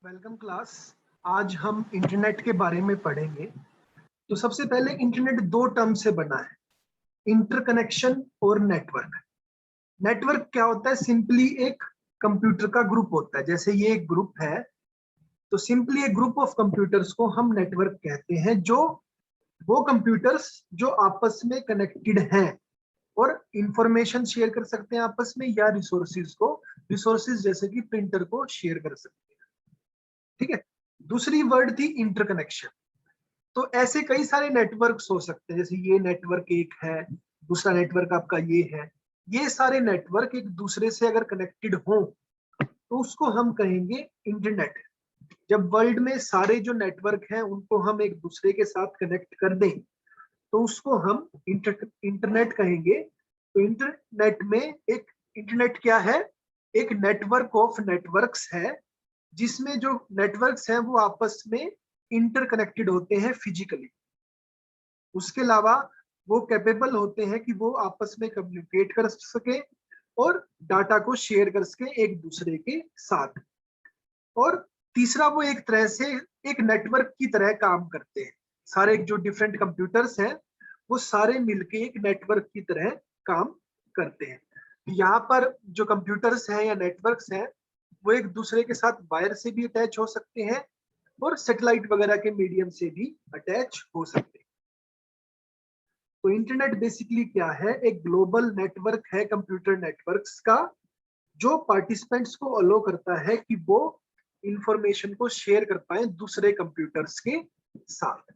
Welcome class. आज हम internet के बारे में पढ़ेंगे। तो सबसे पहले इंटरनेट दो टर्म से बना है, इंटरकनेक्शन और नेटवर्क। नेटवर्क क्या होता है? सिंपली एक कंप्यूटर का ग्रुप होता है। जैसे ये एक ग्रुप है, तो सिंपली एक ग्रुप ऑफ कंप्यूटर्स को हम नेटवर्क कहते हैं, जो वो कंप्यूटर्स जो आपस में कनेक्टेड हैं और इंफॉर्मेशन शेयर कर सकते हैं आपस में, या रिसोर्सेज जैसे कि प्रिंटर को शेयर कर सकते हैं। ठीक है। दूसरी वर्ड थी इंटरकनेक्शन। तो ऐसे कई सारे नेटवर्क्स हो सकते हैं, जैसे ये नेटवर्क एक है, दूसरा नेटवर्क आपका ये है। ये सारे नेटवर्क एक दूसरे से अगर कनेक्टेड हो तो उसको हम कहेंगे इंटरनेट। जब वर्ल्ड में सारे जो नेटवर्क हैं उनको हम एक दूसरे के साथ कनेक्ट कर दें तो उसको हम इंटरनेट कहेंगे। तो इंटरनेट में एक इंटरनेट क्या है? एक नेटवर्क ऑफ नेटवर्क्स है, जिसमें जो नेटवर्क्स हैं वो आपस में इंटरकनेक्टेड होते हैं फिजिकली। उसके अलावा वो कैपेबल होते हैं कि वो आपस में कम्युनिकेट कर सके और डाटा को शेयर कर सके एक दूसरे के साथ। और तीसरा, वो एक तरह से एक नेटवर्क की तरह काम करते हैं। सारे जो डिफरेंट कंप्यूटर्स हैं वो सारे मिलके एक नेटवर्क की तरह काम करते हैं। यहाँ पर जो कंप्यूटर्स हैं या नेटवर्क्स हैं वो एक दूसरे के साथ वायर से भी अटैच हो सकते हैं और सैटेलाइट वगैरह के मीडियम से भी अटैच हो सकते हैं। तो इंटरनेट बेसिकली क्या है? एक ग्लोबल नेटवर्क है कंप्यूटर नेटवर्क्स का, जो पार्टिसिपेंट्स को अलो करता है कि वो इंफॉर्मेशन को शेयर कर पाए दूसरे कंप्यूटर्स के साथ।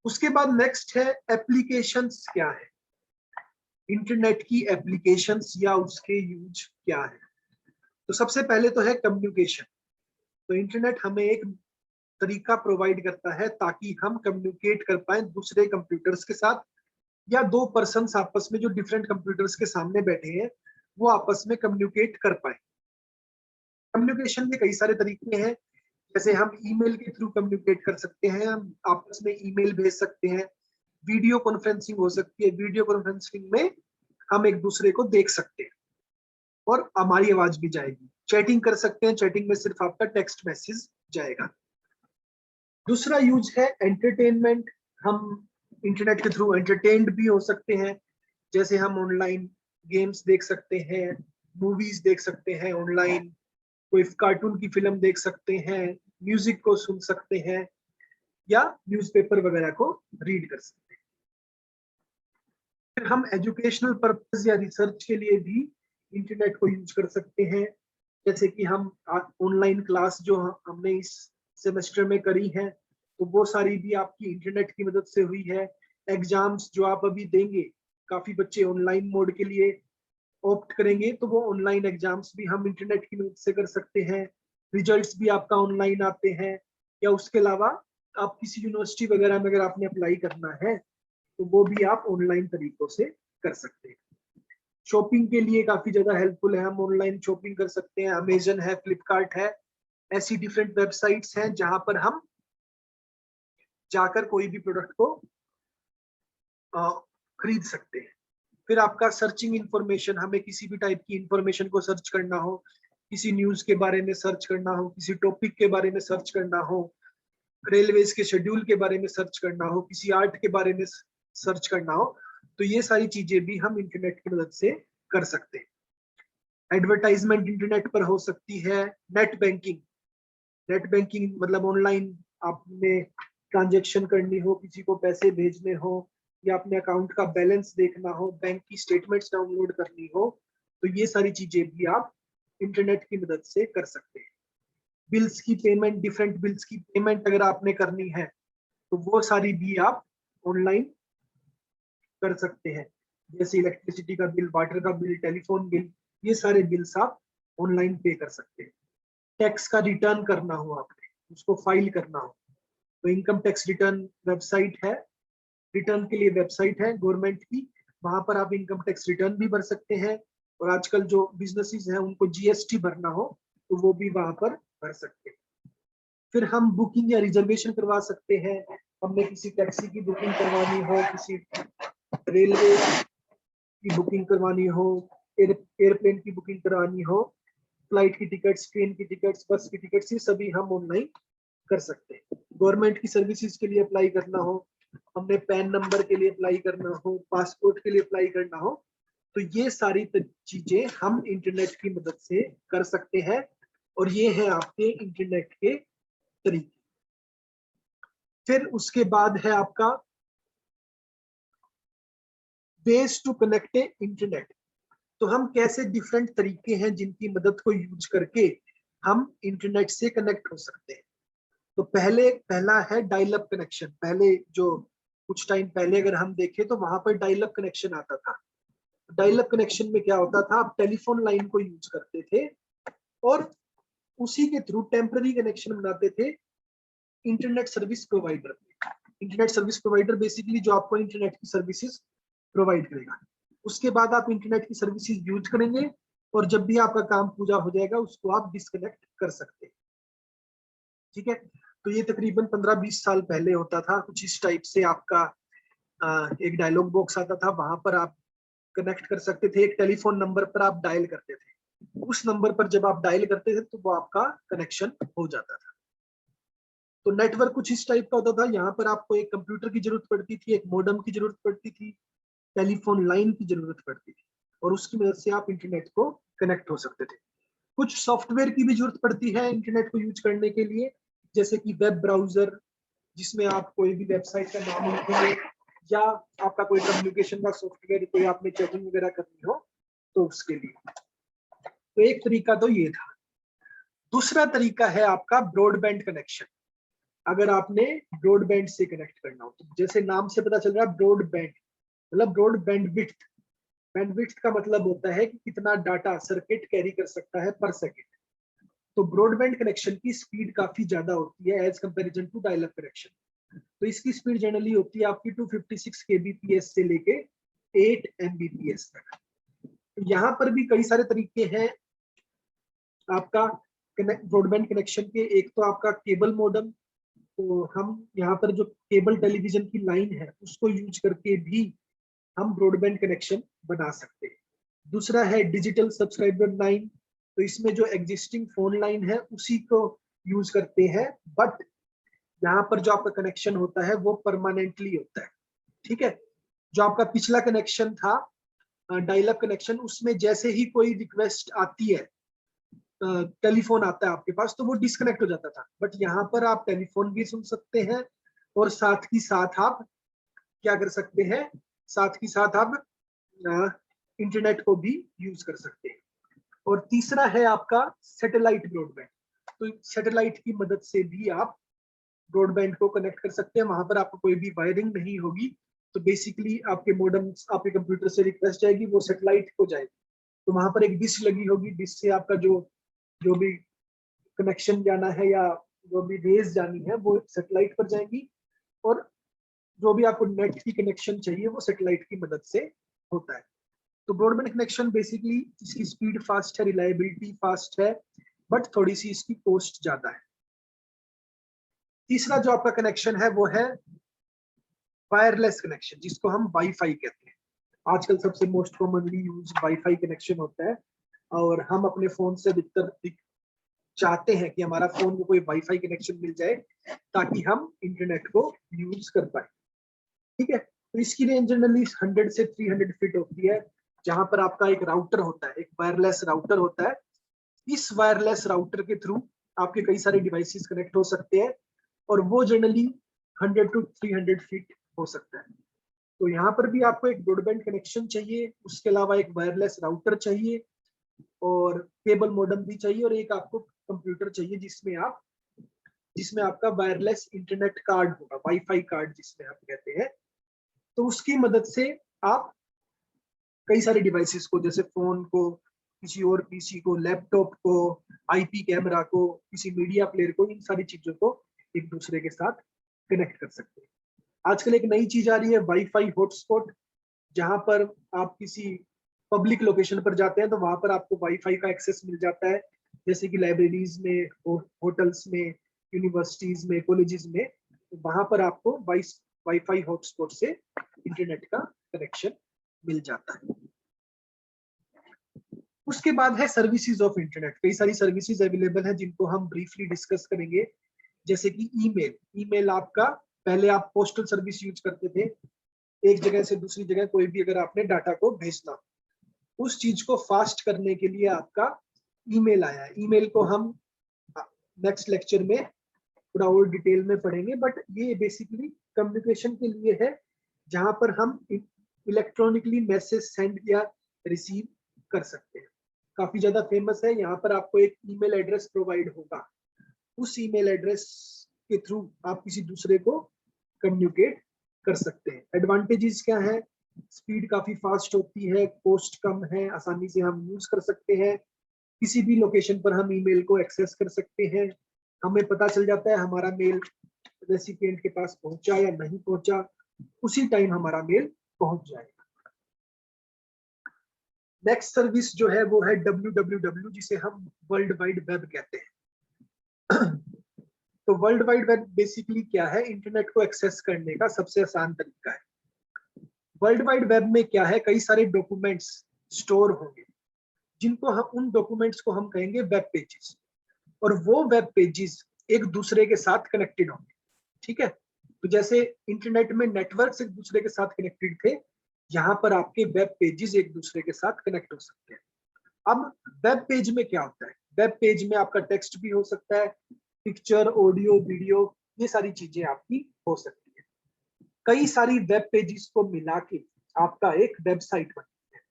उसके बाद नेक्स्ट है एप्लीकेशंस क्या है, इंटरनेट की एप्लीकेशंस या उसके यूज क्या है। तो सबसे पहले तो है कम्युनिकेशन। तो इंटरनेट हमें एक तरीका प्रोवाइड करता है ताकि हम कम्युनिकेट कर पाए दूसरे कंप्यूटर्स के साथ, या दो पर्सन्स आपस में जो डिफरेंट कंप्यूटर्स के सामने बैठे हैं वो आपस में कम्युनिकेट कर पाए। कम्युनिकेशन के कई सारे तरीके हैं, जैसे हम ईमेल के थ्रू कम्युनिकेट कर सकते हैं, हम आपस में ईमेल भेज सकते हैं। वीडियो कॉन्फ्रेंसिंग हो सकती है, वीडियो कॉन्फ्रेंसिंग में हम एक दूसरे को देख सकते हैं और हमारी आवाज भी जाएगी। चैटिंग कर सकते हैं, चैटिंग में सिर्फ आपका टेक्स्ट मैसेज जाएगा। दूसरा यूज है एंटरटेनमेंट। हम इंटरनेट के थ्रू एंटरटेन्ड भी हो सकते हैं, जैसे हम ऑनलाइन गेम्स देख सकते हैं, मूवीज देख सकते हैं ऑनलाइन, कोई कार्टून की फिल्म देख सकते हैं, म्यूजिक को सुन सकते हैं, या न्यूज़पेपर वगैरह को रीड कर सकते हैं। फिर हम एजुकेशनल पर्पस या रिसर्च के लिए भी इंटरनेट को यूज कर सकते हैं, जैसे कि हम ऑनलाइन क्लास जो हमने इस सेमेस्टर में करी है तो वो सारी भी आपकी इंटरनेट की मदद से हुई है। एग्जाम्स जो आप अभी देंगे, काफी बच्चे ऑनलाइन मोड के लिए ऑप्ट करेंगे, तो वो ऑनलाइन एग्जाम्स भी हम इंटरनेट की मदद से कर सकते हैं। रिजल्ट्स भी आपका ऑनलाइन आते हैं। या उसके अलावा आप किसी यूनिवर्सिटी वगैरह में अगर आपने अप्लाई करना है तो वो भी आप ऑनलाइन तरीकों से कर सकते हैं। शॉपिंग के लिए काफी ज्यादा हेल्पफुल है, हम ऑनलाइन शॉपिंग कर सकते हैं। अमेजन है, फ्लिपकार्ट है, ऐसी डिफरेंट वेबसाइट्स हैं जहां पर हम जाकर कोई भी प्रोडक्ट को खरीद सकते हैं। फिर आपका सर्चिंग इंफॉर्मेशन, हमें किसी भी टाइप की इंफॉर्मेशन को सर्च करना हो, किसी न्यूज के बारे में सर्च करना हो, किसी टॉपिक के बारे में सर्च करना हो, रेलवेज के शेड्यूल के बारे में सर्च करना हो, किसी आर्ट के बारे में सर्च करना हो, तो ये सारी चीजें भी हम इंटरनेट की मदद से कर सकते हैं। एडवर्टाइजमेंट इंटरनेट पर हो सकती है। नेट बैंकिंग, नेट बैंकिंग मतलब ऑनलाइन आपने ट्रांजेक्शन करनी हो, किसी को पैसे भेजने हो, या अपने अकाउंट का बैलेंस देखना हो, बैंक की स्टेटमेंट्स डाउनलोड करनी हो, तो ये सारी चीजें भी आप इंटरनेट की मदद से कर सकते हैं। बिल्स की पेमेंट, डिफरेंट बिल्स की पेमेंट अगर आपने करनी है तो वो सारी भी आप ऑनलाइन कर सकते हैं, जैसे इलेक्ट्रिसिटी का बिल, वाटर का बिल, टेलीफोन बिल, ये सारे बिल्स आप ऑनलाइन पे कर सकते हैं। टैक्स का रिटर्न करना हो, आपने उसको फाइल करना हो, तो इनकम टैक्स रिटर्न वेबसाइट है, रिटर्न के लिए वेबसाइट है गवर्नमेंट की, वहां पर आप इनकम टैक्स रिटर्न भी भर सकते हैं। और आजकल जो बिजनेसेस हैं उनको जीएसटी भरना हो तो वो भी वहां पर भर सकते हैं। फिर हम बुकिंग या रिजर्वेशन करवा सकते हैं, हमने किसी टैक्सी की बुकिंग करवानी हो, किसी रेलवे की बुकिंग करवानी हो, एयरप्लेन की बुकिंग करवानी हो, फ्लाइट की टिकट्स, ट्रेन की टिकट्स, बस की टिकट्स, ये सभी हम ऑनलाइन कर सकते हैं। गवर्नमेंट की सर्विसेज के लिए अप्लाई करना हो, हमने पैन नंबर के लिए अप्लाई करना हो, पासपोर्ट के लिए अप्लाई करना हो, तो ये सारी चीजें हम इंटरनेट की मदद से कर सकते हैं। और ये है आपके इंटरनेट के तरीके। फिर उसके बाद है आपका वेज टू कनेक्ट इंटरनेट। तो हम कैसे डिफरेंट तरीके हैं जिनकी मदद को यूज करके हम इंटरनेट से कनेक्ट हो सकते हैं। तो पहला है डायल अप कनेक्शन। पहले जो कुछ टाइम पहले अगर हम देखें तो वहां पर डायल अप कनेक्शन आता था। डायल अप कनेक्शन में क्या होता था, आप टेलीफोन लाइन को यूज करते थे और उसी के थ्रू टेम्पररी कनेक्शन बनाते थे internet service provider. Internet service provider basically जो आपको इंटरनेट की सर्विसेज प्रोवाइड करेगा। उसके बाद आप इंटरनेट की सर्विसेज यूज करेंगे और जब भी आपका काम पूरा हो जाएगा उसको आप डिस्कनेक्ट कर सकते हैं। ठीक है, तो ये तकरीबन 15-20 साल पहले होता था। कुछ इस टाइप से आपका एक डायलॉग बॉक्स आता था, वहां पर आप कनेक्ट कर सकते थे। एक टेलीफोन नंबर पर आप डायल करते थे, उस नंबर पर जब आप डायल करते थे तो वो आपका कनेक्शन हो जाता था। तो नेटवर्क कुछ इस टाइप का होता था। यहाँ पर आपको एक कंप्यूटर की जरूरत पड़ती थी, एक मॉडेम की जरूरत पड़ती थी, टेलीफोन लाइन की जरूरत पड़ती थी, और उसकी मदद से आप इंटरनेट को कनेक्ट हो सकते थे। कुछ सॉफ्टवेयर की भी जरूरत पड़ती है इंटरनेट को यूज करने के लिए, जैसे कि वेब ब्राउजर, जिसमें आप कोई भी वेबसाइट का नाम लिखेंगे, या आपका कोई कम्युनिकेशन का सॉफ्टवेयर, कोई आपने चैटिंग वगैरह करनी हो तो उसके लिए। तो एक तरीका तो ये था। दूसरा तरीका है आपका ब्रॉडबैंड कनेक्शन। अगर आपने ब्रॉडबैंड से कनेक्ट करना हो, तो जैसे नाम से पता चल रहा है ब्रॉडबैंड मतलब ब्रॉड बैंडविड्थ। बैंडविड्थ का मतलब होता है कि कितना डाटा सर्किट कैरी कर सकता है पर सेकेंड। तो ब्रॉडबैंड कनेक्शन की स्पीड काफी ज्यादा होती है as comparison to dial up connection. तो इसकी स्पीड जनरली होती है आपकी 256 kbps से लेके 8 mbps तक। यहाँ पर भी कई सारे तरीके हैं आपका ब्रॉडबैंड कनेक्शन के। एक तो आपका केबल मॉडेम, तो हम यहाँ पर जो केबल टेलीविजन की लाइन है उसको यूज करके भी हम ब्रॉडबैंड कनेक्शन बना सकते हैं। दूसरा है डिजिटल सब्सक्राइबर लाइन। तो इसमें जो एग्जिस्टिंग फोन लाइन है उसी को यूज करते हैं, बट यहाँ पर जो आपका कनेक्शन होता है वो परमानेंटली होता है। ठीक है, जो आपका पिछला कनेक्शन था डायल अप कनेक्शन, उसमें जैसे ही कोई रिक्वेस्ट आती है, टेलीफोन आता है आपके पास, तो वो डिस्कनेक्ट हो जाता था। बट यहाँ पर आप टेलीफोन भी सुन सकते हैं और साथ ही साथ आप क्या कर सकते हैं, साथ ही साथ आप इंटरनेट को भी यूज कर सकते हैं। और तीसरा है आपका सैटेलाइट ब्रॉडबैंड। तो सैटेलाइट की मदद से भी आप ब्रॉडबैंड को कनेक्ट कर सकते हैं। वहां पर आपको कोई भी वायरिंग नहीं होगी। तो बेसिकली आपके मॉडेम, आपके कंप्यूटर से रिक्वेस्ट जाएगी, वो सैटेलाइट को जाएगी। तो वहां पर एक डिश लगी होगी, डिश से आपका जो जो भी कनेक्शन जाना है या जो भी रेज जानी है वो सैटेलाइट पर जाएंगी, और जो भी आपको नेट की कनेक्शन चाहिए वो सैटेलाइट की मदद से होता है। तो ब्रॉडबैंड कनेक्शन बेसिकली इसकी स्पीड फास्ट है, रिलायबिलिटी फास्ट है, बट थोड़ी सी इसकी कॉस्ट ज्यादा है। तीसरा जो आपका कनेक्शन है वो है वायरलेस कनेक्शन, जिसको हम वाईफाई कहते हैं। आजकल सबसे most commonly use wifi connection होता है, और हम अपने फोन से अधिकतर चाहते हैं कि हमारा फोन में कोई वाईफाई कनेक्शन मिल जाए ताकि हम इंटरनेट को यूज कर पाए। ठीक है, तो इसकी रेंज जनरली 100 से 300 फीट होती है, जहां पर आपका एक राउटर होता है, एक वायरलेस राउटर होता है। इस वायरलेस राउटर के थ्रू आपके कई सारे डिवाइसेस कनेक्ट हो सकते हैं, और वो जनरली 100 to 300 फीट हो सकता है। तो यहाँ पर भी आपको एक ब्रॉडबैंड कनेक्शन चाहिए, उसके अलावा एक वायरलेस राउटर चाहिए, और केबल मॉडेम भी चाहिए, और एक आपको कंप्यूटर चाहिए जिसमें आपका वायरलेस इंटरनेट कार्ड होगा, वाईफाई कार्ड जिसमें आप कहते हैं। तो उसकी मदद से आप कई सारे डिवाइसेस को, जैसे फोन को, किसी और पीसी को, लैपटॉप को, आईपी कैमरा को, किसी मीडिया प्लेयर को, इन सारी चीजों को एक दूसरे के साथ कनेक्ट कर सकते हैं। आजकल एक नई चीज आ रही है वाईफाई हॉटस्पॉट, जहां पर आप किसी पब्लिक लोकेशन पर जाते हैं तो वहां पर आपको वाईफाई का एक्सेस मिल जाता है, जैसे कि लाइब्रेरीज में, होटल्स में, यूनिवर्सिटीज में, कॉलेजेस में। तो वहां पर आपको वाईफाई हॉटस्पॉट से इंटरनेट का कनेक्शन मिल जाता है। उसके बाद है सर्विसेज ऑफ इंटरनेट। कई सारी सर्विसेज अवेलेबल है जिनको हम ब्रीफली डिस्कस करेंगे, जैसे कि ईमेल। ईमेल आपका, पहले आप पोस्टल सर्विस यूज करते थे, एक जगह से दूसरी जगह कोई भी अगर आपने डाटा को भेजना, उस चीज को फास्ट करने के लिए आपका ईमेल आया है। ईमेल को हम नेक्स्ट लेक्चर में थोड़ा और डिटेल में पढ़ेंगे, बट ये बेसिकली कम्युनिकेशन के लिए है, जहां पर हम इलेक्ट्रॉनिकली मैसेज सेंड या रिसीव कर सकते हैं। काफी ज्यादा फेमस है। यहाँ पर आपको एक ईमेल एड्रेस प्रोवाइड होगा, उस ईमेल एड्रेस के थ्रू आप किसी दूसरे को कम्युनिकेट कर सकते हैं। एडवांटेजेस क्या है? स्पीड काफी फास्ट होती है, कॉस्ट कम है, आसानी से हम यूज कर सकते हैं, किसी भी लोकेशन पर हम ईमेल को एक्सेस कर सकते हैं, हमें पता चल जाता है हमारा मेल रेसिपिएंट के पास पहुंचा या नहीं पहुंचा, उसी टाइम हमारा मेल पहुंच जाएगा। नेक्स्ट सर्विस जो है वो है www, जिसे हम वर्ल्ड वाइड वेब कहते हैं। तो वर्ल्ड वाइड वेब बेसिकली क्या है? इंटरनेट को एक्सेस करने का सबसे आसान तरीका है। वर्ल्ड वाइड वेब में क्या है? कई सारे डॉक्यूमेंट्स स्टोर होंगे, जिनको हम, उन डॉक्यूमेंट्स को हम कहेंगे वेब पेजेस, और वो वेब पेजेस एक दूसरे के साथ कनेक्टेड होंगे। ठीक है, तो जैसे इंटरनेट में नेटवर्क्स एक दूसरे के साथ कनेक्टेड थे, यहाँ पर आपके वेब पेजेस एक दूसरे के साथ कनेक्ट हो सकते हैं। अब वेब पेज में क्या होता है? वेब पेज में आपका टेक्स्ट भी हो सकता है, पिक्चर, ऑडियो, वीडियो, ये सारी चीजें आपकी हो सकती है। कई सारी वेब पेजेस को मिला के आपका एक वेबसाइट बनती है।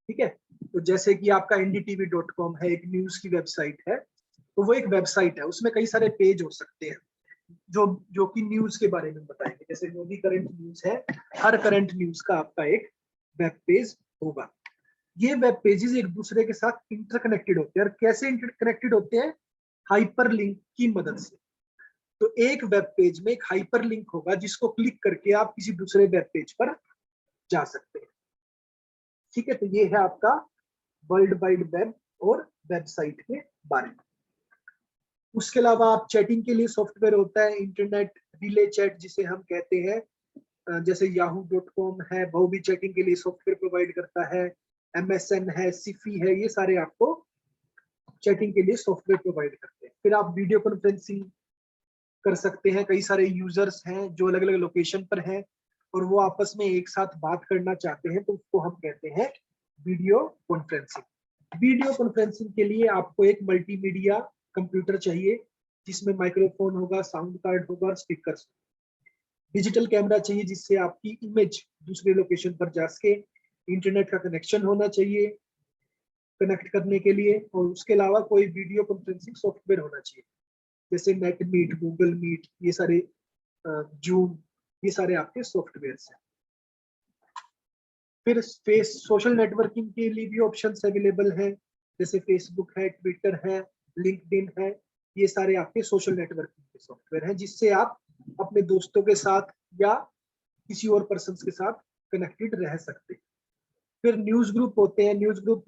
ठीक है, तो जैसे कि आपका ndtv.com है, एक न्यूज की वेबसाइट है, तो वो एक वेबसाइट है, उसमें कई सारे पेज हो सकते हैं जो कि न्यूज के बारे में बताएंगे। जैसे जो भी करंट न्यूज है, हर करंट न्यूज का आपका एक वेब पेज होगा। ये वेब पेजेस एक दूसरे के साथ इंटरकनेक्टेड होते हैं, और कैसे इंटरकनेक्टेड होते हैं? हाइपरलिंक की मदद से। तो एक वेब पेज में एक हाइपरलिंक होगा, जिसको क्लिक करके आप किसी दूसरे वेब पेज पर जा सकते हैं। ठीक है, तो ये है आपका वर्ल्ड वाइड वेब और वेबसाइट के बारे में। उसके अलावा आप चैटिंग के लिए सॉफ्टवेयर होता है, इंटरनेट रिले चैट जिसे हम कहते हैं, जैसे yahoo.com है, वो भी चैटिंग के लिए सॉफ्टवेयर प्रोवाइड करता है, MSN है, सिफी है, ये सारे आपको चैटिंग के लिए सॉफ्टवेयर प्रोवाइड करते हैं। फिर आप वीडियो कॉन्फ्रेंसिंग कर सकते हैं। कई सारे यूजर्स हैं जो अलग अलग लोकेशन पर हैं और वो आपस में एक साथ बात करना चाहते हैं, तो उसको हम कहते हैं वीडियो कॉन्फ्रेंसिंग। वीडियो कॉन्फ्रेंसिंग के लिए आपको एक मल्टीमीडिया कंप्यूटर चाहिए, जिसमें माइक्रोफोन होगा, साउंड कार्ड होगा और स्पीकर्स। डिजिटल कैमरा चाहिए, जिससे आपकी इमेज दूसरे लोकेशन पर जा सके। इंटरनेट का कनेक्शन होना चाहिए कनेक्ट करने के लिए, और उसके अलावा कोई वीडियो कॉन्फ्रेंसिंग सॉफ्टवेयर होना चाहिए, जैसे नेट मीट, गूगल मीट, ये सारे, जूम, ये सारे आपके सॉफ्टवेयर हैं। फिर फेस सोशल नेटवर्किंग के लिए भी ऑप्शंस अवेलेबल हैं, जैसे फेसबुक है, ट्विटर है, लिंक्डइन है, ये सारे आपके सोशल नेटवर्किंग के सॉफ्टवेयर हैं, जिससे आप अपने दोस्तों के साथ या किसी और पर्सन के साथ कनेक्टेड रह सकते हैं। फिर न्यूज ग्रुप होते हैं। न्यूज ग्रुप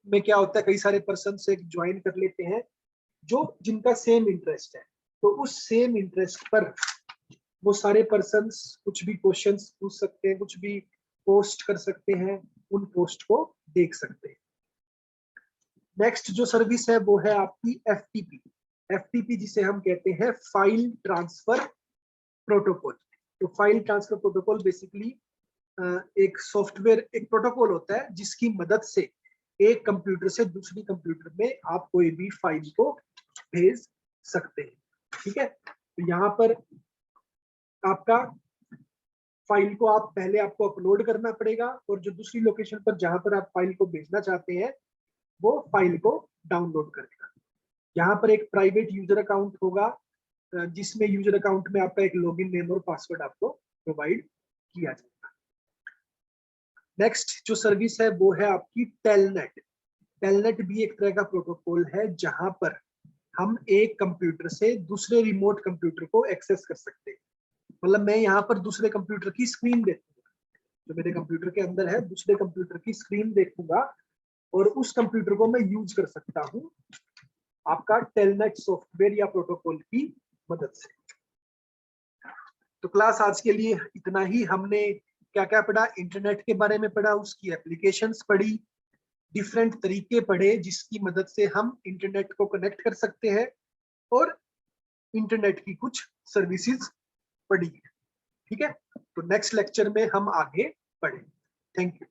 में क्या होता है? कई सारे पर्सन से ज्वाइन कर लेते हैं जो जिनका सेम इंटरेस्ट है, तो उस सेम इंटरेस्ट पर वो सारे पर्सन्स कुछ भी क्वेश्चंस पूछ सकते हैं, कुछ भी पोस्ट कर सकते हैं, उन पोस्ट को देख सकते हैं। नेक्स्ट जो सर्विस है वो है आपकी FTP। FTP जिसे हम कहते हैं फाइल ट्रांसफर प्रोटोकॉल। तो फाइल ट्रांसफर प्रोटोकॉल बेसिकली एक सॉफ्टवेयर, एक प्रोटोकॉल होता है जिसकी मदद से एक कंप्यूटर से दूसरी कंप्यूटर में आप कोई भी फाइल को भेज सकते हैं। ठीक है, तो यहाँ पर आपका फाइल को आप पहले आपको अपलोड करना पड़ेगा, और जो दूसरी लोकेशन पर जहां पर आप फाइल को भेजना चाहते हैं वो फाइल को डाउनलोड करेगा। यहाँ पर एक प्राइवेट यूजर अकाउंट होगा, जिसमें यूजर अकाउंट में आपका एक लॉगिन नेम और पासवर्ड आपको प्रोवाइड किया जाएगा। नेक्स्ट जो सर्विस है वो है आपकी टेलनेट। टेलनेट भी एक तरह का प्रोटोकॉल है, जहां पर हम एक कंप्यूटर से दूसरे रिमोट कंप्यूटर को एक्सेस कर सकते हैं। मतलब मैं यहाँ पर दूसरे कंप्यूटर की स्क्रीन देखूंगा, जो मेरे कंप्यूटर के अंदर है, दूसरे कंप्यूटर की स्क्रीन देखूंगा, और उस कंप्यूटर को मैं यूज कर सकता हूँ आपका टेलनेट सॉफ्टवेयर या प्रोटोकॉल की मदद से। तो क्लास आज के लिए इतना ही। हमने क्या क्या पढ़ा? इंटरनेट के बारे में पढ़ा, उसकी एप्लीकेशंस पढ़ी, डिफरेंट तरीके पढ़े जिसकी मदद से हम इंटरनेट को कनेक्ट कर सकते हैं और इंटरनेट की कुछ सर्विसेज पढ़ी है। ठीक है, तो नेक्स्ट लेक्चर में हम आगे बढ़ेंगे। Thank you.